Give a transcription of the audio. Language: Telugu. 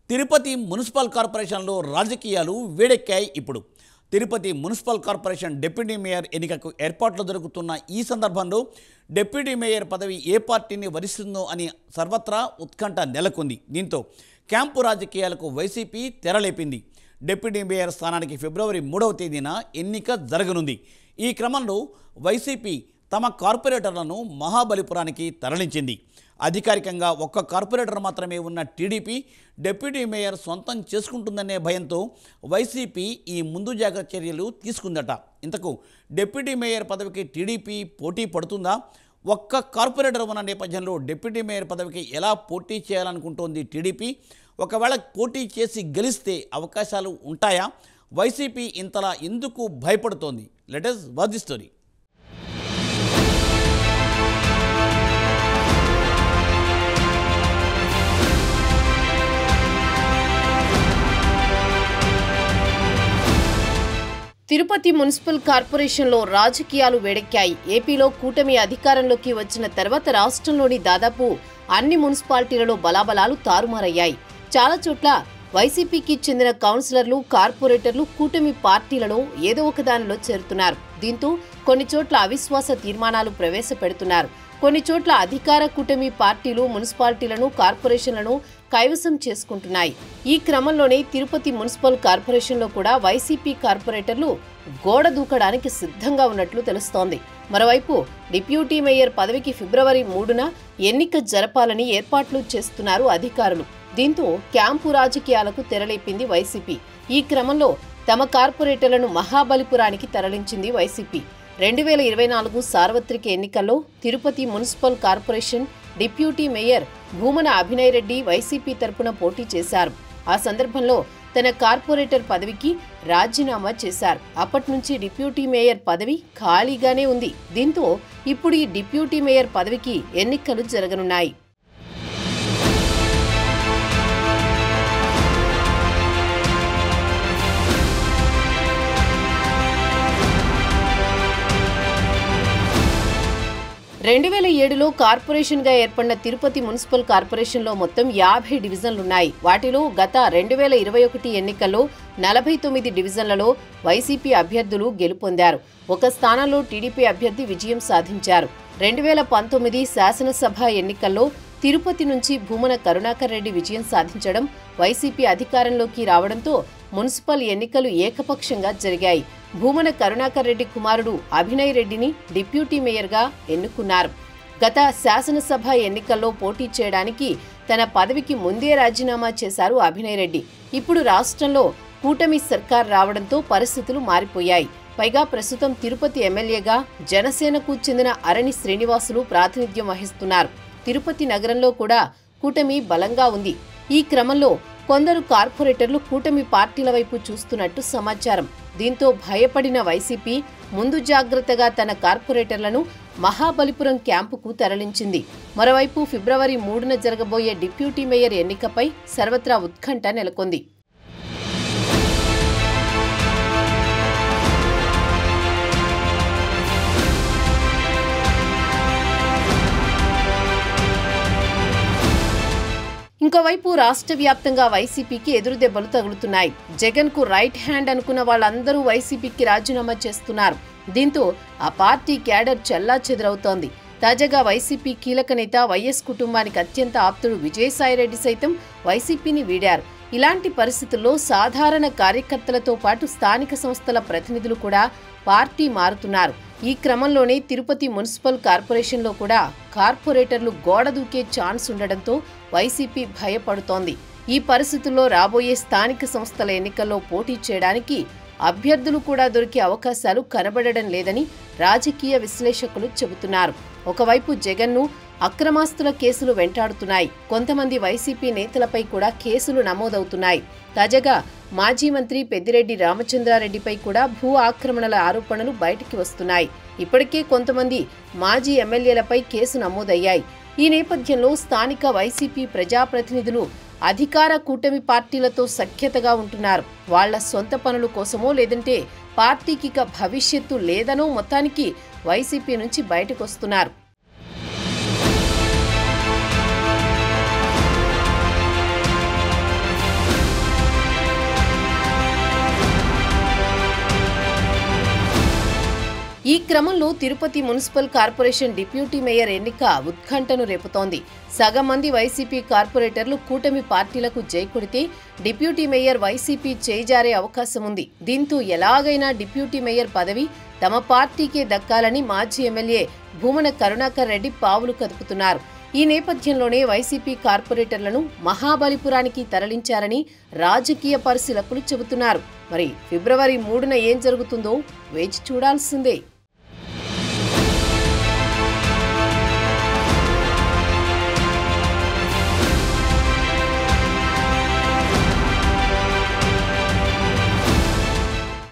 తిరుపతి మున్సిపల్ కార్పొరేషన్లో రాజకీయాలు వేడెక్కాయి. ఇప్పుడు Tirupati municipal corporation deputy mayor ఎన్నికకు ఏర్పాట్లు జరుగుతున్న ఈ సందర్భంలో డిప్యూటీ మేయర్ పదవి ఏ పార్టీని వరిస్తుందో అని సర్వత్రా ఉత్కంఠ నెలకొంది. దీంతో క్యాంపు రాజకీయాలకు వైసీపీ తెరలేపింది. డిప్యూటీ మేయర్ స్థానానికి ఫిబ్రవరి 3వ తేదీన ఎన్నిక జరగనుంది. ఈ క్రమంలో వైసీపీ తమ కార్పొరేటర్లను మహాబలిపురానికి తరలించింది. అధికారికంగా ఒక్క కార్పొరేటర్ మాత్రమే ఉన్న టీడీపీ డిప్యూటీ మేయర్ సొంతం చేసుకుంటుందనే భయంతో వైసీపీ ఈ ముందు జాగ్రత్త చర్యలు తీసుకుందట. ఇంతకు డిప్యూటీ మేయర్ పదవికి టీడీపీ పోటీ పడుతుందా? ఒక్క కార్పొరేటర్ ఉన్న నేపథ్యంలో డిప్యూటీ మేయర్ పదవికి ఎలా పోటీ చేయాలనుకుంటోంది టీడీపీ? ఒకవేళ పోటీ చేసి గెలిస్తే అవకాశాలు ఉంటాయా? వైసీపీ ఇంతలా ఎందుకు భయపడుతోంది? Let us watch the story. Tirupati municipal కార్పొరేషన్లో రాజకీయాలు వేడెక్కాయి. ఏపీలో కూటమి అధికారంలోకి వచ్చిన తర్వాత రాష్ట్రంలోని దాదాపు అన్ని మున్సిపాలిటీలలో బలాబలాలు తారుమారయ్యాయి. చాలా చోట్ల వైసీపీకి చెందిన కౌన్సిలర్లు, కార్పొరేటర్లు కూటమి పార్టీలలో ఏదో ఒక దానిలో చేరుతున్నారు. దీంతో కొన్ని చోట్ల అవిశ్వాస తీర్మానాలు ప్రవేశపెడుతున్నారు. కొన్ని చోట్ల అధికార కూటమి పార్టీలు మున్సిపాలిటీలను, కార్పొరేషన్లను కైవసం చేసుకుంటున్నాయి. ఈ క్రమంలోనే తిరుపతి మున్సిపల్ కార్పొరేషన్లో కూడా వైసీపీ కార్పొరేటర్లు గోడ దూకడానికి సిద్ధంగా ఉన్నట్లు తెలుస్తోంది. మరోవైపు డిప్యూటీ మేయర్ పదవికి ఫిబ్రవరి 3న ఎన్నిక జరపాలని ఏర్పాట్లు చేస్తున్నారు అధికారులు. దీంతో క్యాంపు రాజకీయాలకు తెరలేపింది వైసీపీ. ఈ క్రమంలో తమ కార్పొరేటర్లను మహాబలిపురానికి తరలించింది వైసీపీ. 2024 సార్వత్రిక ఎన్నికల్లో Tirupati municipal corporation deputy mayor Bhumana Abhinay Reddy YCP తరపున పోటీ చేశారు. ఆ సందర్భంలో తన కార్పొరేటర్ పదవికి రాజీనామా చేశారు. అప్పటి నుంచి డిప్యూటీ మేయర్ పదవి ఖాళీగానే ఉంది. దీంతో ఇప్పుడు ఈ డిప్యూటీ మేయర్ పదవికి ఎన్నికలు జరగనున్నాయి. రెండు 2007లో కార్పొరేషన్గా ఏర్పడిన తిరుపతి మున్సిపల్ కార్పొరేషన్లో మొత్తం 50 డివిజన్లున్నాయి. వాటిలో గత 2021 ఎన్నికల్లో 49 డివిజన్లలో వైసీపీ అభ్యర్థులు గెలుపొందారు. ఒక స్థానంలో టీడీపీ అభ్యర్థి విజయం సాధించారు. 2019 శాసనసభ ఎన్నికల్లో తిరుపతి నుంచి భూమన కరుణాకర్ రెడ్డి విజయం సాధించడం, వైసీపీ అధికారంలోకి రావడంతో మున్సిపల్ ఎన్నికలు ఏకపక్షంగా జరిగాయి. భూమన కరుణాకర్ రెడ్డి కుమారుడు అభినయ్ రెడ్డిని డిప్యూటీ మేయర్గా ఎన్నుకున్నారు. గత శాసనసభ ఎన్నికల్లో పోటీ చేయడానికి తన పదవికి ముందే రాజీనామా చేశారు అభినయ్ రెడ్డి. ఇప్పుడు రాష్ట్రంలో కూటమి సర్కార్ రావడంతో పరిస్థితులు మారిపోయాయి. పైగా ప్రస్తుతం తిరుపతి ఎమ్మెల్యేగా జనసేనకు చెందిన అరణి శ్రీనివాసులు ప్రాతినిధ్యం వహిస్తున్నారు. తిరుపతి నగరంలో కూడా కూటమి బలంగా ఉంది. ఈ క్రమంలో కొందరు కార్పొరేటర్లు కూటమి పార్టీల వైపు చూస్తున్నట్టు సమాచారం. దీంతో భయపడిన వైసీపీ ముందు జాగ్రత్తగా తన కార్పొరేటర్లను మహాబలిపురం క్యాంపుకు తరలించింది. మరోవైపు ఫిబ్రవరి 3న జరగబోయే డిప్యూటీ మేయర్ ఎన్నికపై సర్వత్రా ఉత్కంఠ నెలకొంది. ఇంకోవైపు రాష్ట్ర వ్యాప్తంగా వైసీపీకి ఎదురుదెబ్బలు తగులుతున్నాయి. జగన్ కు రైట్ హ్యాండ్ అనుకున్న వాళ్ళందరూ వైసీపీకి రాజీనామా చేస్తున్నారు. దీంతో ఆ పార్టీ క్యాడర్ చెల్లాచెదురవుతోంది. తాజాగా వైసీపీ కీలక నేత వైఎస్ కుటుంబానికి అత్యంత ఆప్తుడు విజయసాయిరెడ్డి సైతం వైసీపీని వీడారు. ఇలాంటి పరిస్థితుల్లో సాధారణ కార్యకర్తలతో పాటు స్థానిక సంస్థల ప్రతినిధులు కూడా పార్టీ మారుతున్నారు. ఈ క్రమంలోనే తిరుపతి మున్సిపల్ కార్పొరేషన్లో కూడా కార్పొరేటర్లు గోడ దూకే ఛాన్స్ ఉండడంతో వైసీపీ భయపడుతోంది. ఈ పరిస్థితుల్లో రాబోయే స్థానిక సంస్థల ఎన్నికల్లో పోటీ చేయడానికి అభ్యర్థులు కూడా దొరికే అవకాశాలు కనబడడం లేదని రాజకీయ విశ్లేషకులు చెబుతున్నారు. ఒకవైపు జగన్ను అక్రమాస్తుల కేసులు వెంటాడుతున్నాయి. కొంతమంది వైసీపీ నేతలపై కూడా కేసులు నమోదవుతున్నాయి. తాజాగా మాజీ మంత్రి పెద్దిరెడ్డి రామచంద్రారెడ్డిపై కూడా భూ ఆక్రమణల ఆరోపణలు బయటికి వస్తున్నాయి. ఇప్పటికే కొంతమంది మాజీ ఎమ్మెల్యేలపై కేసు నమోదయ్యాయి. ఈ నేపథ్యంలో స్థానిక వైసీపీ ప్రజాప్రతినిధులు అధికార కూటమి పార్టీలతో సఖ్యతగా ఉంటున్నారు. వాళ్ల సొంత పనుల కోసమో లేదంటే పార్టీకి భవిష్యత్తు లేదనో మొత్తానికి వైసీపీ నుంచి బయటకొస్తున్నారు. ఈ క్రమంలో Tirupati municipal corporation deputy mayor ఎన్నిక ఉత్కంఠను రేపుతోంది. సగం మంది వైసీపీ కార్పొరేటర్లు కూటమి పార్టీలకు జై కొడితే డిప్యూటీ మేయర్ వైసీపీ చేజారే అవకాశం ఉంది. దీంతో ఎలాగైనా డిప్యూటీ మేయర్ పదవి తమ పార్టీకే దక్కాలని మాజీ ఎమ్మెల్యే భూమన కరుణాకర్ రెడ్డి పావులు కదుపుతున్నారు. ఈ నేపథ్యంలోనే వైసీపీ కార్పొరేటర్లను మహాబలిపురానికి తరలించారని రాజకీయ పరిశీలకులు చెబుతున్నారు. మరి ఫిబ్రవరి 3న ఏం జరుగుతుందో వేచి చూడాల్సిందే.